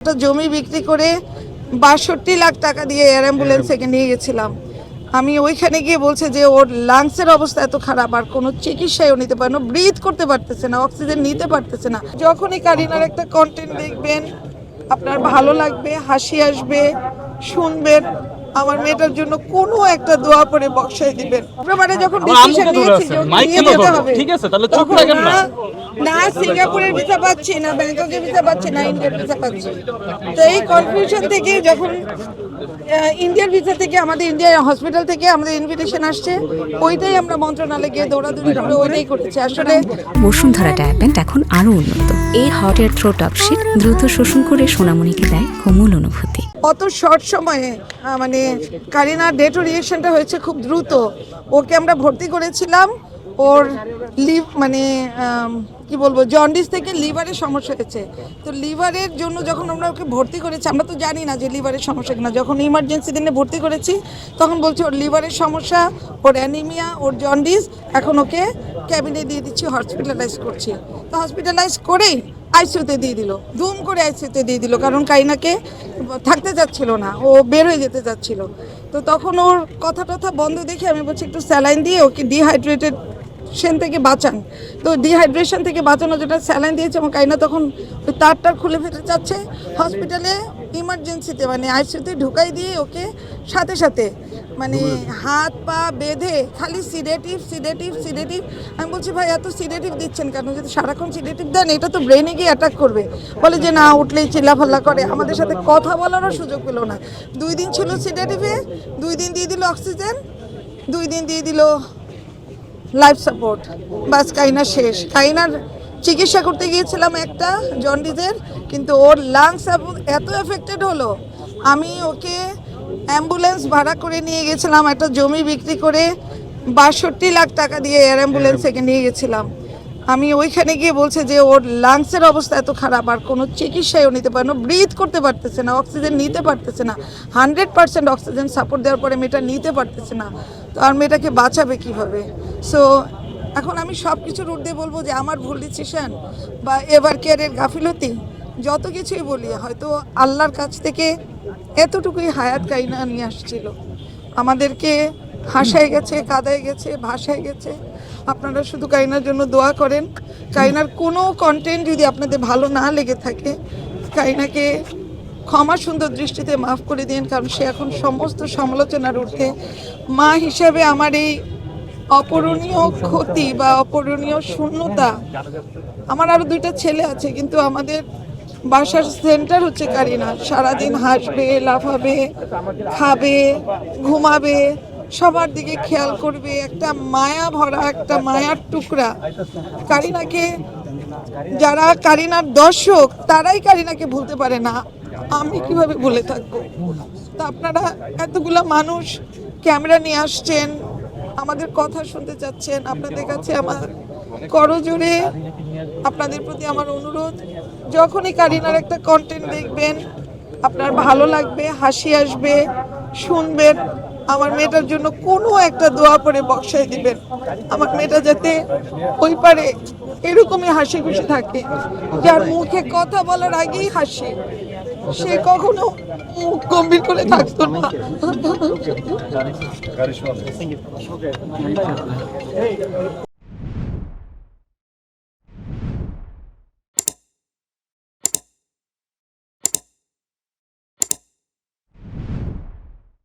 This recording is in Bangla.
একটা জমি বিক্রি করে ৬২ লাখ টাকা দিয়ে এয়ার অ্যাম্বুলেন্সে নিয়ে গেছিলাম। আমি ওইখানে গিয়ে বলছে যে ওর লাংসের অবস্থা এত খারাপ, আর কোনো চিকিৎসাও নিতে পারে না, ব্রিথ করতে পারতেছে না, অক্সিজেন নিতে পারতেছে না। যখনই কারিনার একটা কন্টেন্ট দেখবেন আপনার ভালো লাগবে, হাসি আসবে, শুনবেন। আমার মেয়েটার জন্য কোনো একটা দোয়া করে বক্সায় দিবেন। মানে যখন ডিসিশন নিয়েছি নিয়ে যেতে হবে, ঠিক আছে, তাহলে চুপ থাকেন না। না সিঙ্গাপুরের ভিসা পাচ্ছি, না ব্যাংককের ভিসা পাচ্ছি, না ইন্ডিয়ার ভিসা পাচ্ছি। তো এই কনফিউশন থেকে যখন ইন্ডিয়ার ভিসা থেকে আমাদের ইন্ডিয়ার হসপিটাল থেকে আমাদের ইনভিটেশন আসছে, ওইটাই আমরা মন্ত্রণালয়ে গিয়ে দৌড়াদৌড়ি করে ওইটাই করেছি। আসলে বসুন্ধরা ট্যাবলেট এখন আরো উন্নত। এই হট এয়ার থ্রো টক্সিক দ্রুত শোষণ করে সোনামণিকে দেয় কোমল অনুভূতি। অত শর্ট সময়ে মানে কারিনার ডেটোরিয়েশনটা হয়েছে খুব দ্রুত। ওকে আমরা ভর্তি করেছিলাম, ওর মানে কি বলবো, জন্ডিস থেকে লিভারের সমস্যা হয়েছে। তো লিভারের জন্য যখন আমরা ওকে ভর্তি করেছি, আমরা তো জানি না যে লিভারের সমস্যা কিনা। যখন ইমার্জেন্সি দিনে ভর্তি করেছি তখন বলছে ওর লিভারের সমস্যা, ওর অ্যানিমিয়া, ওর জন্ডিস। এখন ওকে ক্যাবিনে দিয়ে দিচ্ছি, হসপিটালাইজ করছি। তো হসপিটালাইজ করেই আইসিইউতে দিয়ে দিল, ধুম করে আইসিইউতে দিয়ে দিল, কারণ কাইনাকে থাকতে যাচ্ছিল না, ও বের হয়ে যেতে যাচ্ছিল। তো তখন ওর কথা টথা বন্ধ দেখে আমি বলছি একটু স্যালাইন দিয়ে ওকে ডিহাইড্রেশন থেকে বাঁচান। তো ডিহাইড্রেশন থেকে বাঁচানো যেটা স্যালাইন দিয়েছে, আমার কাইনা তখন ওই তারটা খুলে ফেলতে চাচ্ছে। হসপিটালে ইমার্জেন্সিতে মানে আইসিইউতে ঢুকাই দিয়ে ওকে সাথে সাথে মানে হাত পা বেঁধে খালি সিডেটিভ। আমি বলছি ভাই এত সিডেটিভ দিচ্ছেন কেন? যদি সারাক্ষণ সিডেটিভ দেন এটা তো ব্রেনে গিয়ে অ্যাটাক করবে। বলে যে না, উঠলেই চিল্লাফাল্লা করে, আমাদের সাথে কথা বলারও সুযোগ পেল না। 2 দিন ছিল সিডেটিভে, 2 দিন দিয়ে দিল অক্সিজেন, 2 দিন দিয়ে দিল লাইফ সাপোর্ট। বাস কাইনা শেষ। কাইনার চিকিৎসা করতে গিয়েছিলাম একটা জন্ডিসের, কিন্তু ওর লাংস এত এফেক্টেড হলো, আমি ওকে অ্যাম্বুলেন্স ভাড়া করে নিয়ে গেছিলাম। একটা জমি বিক্রি করে ৬২ লাখ টাকা দিয়ে এয়ার অ্যাম্বুলেন্সে নিয়ে গেছিলাম। আমি ওইখানে গিয়ে বলছে যে ওর লাংসের অবস্থা এত খারাপ, আর কোনো চিকিৎসাও নিতে পারে না, ব্রিথ করতে পারতেছে না, অক্সিজেন নিতে পারতেছে না। 100% অক্সিজেন সাপোর্ট দেওয়ার পরে মেয়েটা নিতে পারতেছে না। তো আর মেয়েটাকে বাঁচাবে কীভাবে? সো এখন আমি সব কিছুর ঊর্ধ্বে বলবো যে আমার ভুল ডিসিশন বা এভার কেয়ারের গাফিলতি, যত কিছুই বলি, হয়তো আল্লাহর কাছ থেকে এতটুকুই হায়াত কাইনা নিয়ে আসছিল। আমাদেরকে হাসায় গেছে, কাদায় গেছে, ভাসায় গেছে। আপনারা শুধু কাইনার জন্য দোয়া করেন। কাইনার কোনো কন্টেন্ট যদি আপনাদের ভালো না লেগে থাকে, কাইনাকে ক্ষমা সুন্দর দৃষ্টিতে মাফ করে দিন, কারণ সে এখন সমস্ত সমালোচনার ঊর্ধ্বে। মা হিসাবে আমার এই অপূরণীয় ক্ষতি বা অপূরণীয় শূন্যতা, আমার আরও 2টা ছেলে আছে, কিন্তু আমাদের বাসার সেন্টার হচ্ছে কারিনা। সারাদিন হাসবে, লাফাবে, খাবে, ঘুমাবে, সবার দিকে খেয়াল করবে, একটা মায়া ভরা, একটা মায়ার টুকরা। কারিনাকে যারা কারিনার দর্শক তারাই কারিনাকে ভুলতে পারে না, আমি কিভাবে ভুলে থাকবো? তা আপনারা এতগুলা মানুষ ক্যামেরা নিয়ে আসছেন, আমাদের কথা শুনতে চাচ্ছেন। আপনাদের কাছে আমার করজোড়ে আপনাদের প্রতি আমার অনুরোধ, যখনই কারিনার একটা কন্টেন্ট দেখবেন আপনার ভালো লাগবে, হাসি আসবে, শুনবেন। আমার মেয়েটার জন্য কোনো একটা দোয়া করে বক্সায় দিবেন। আমার মেয়েটা যাতে ওই পারে এরকমই হাসি খুশি থাকে, যার মুখে কথা বলার আগেই হাসি, সে কখনো মুখ গম্ভীর করে থাকতো না।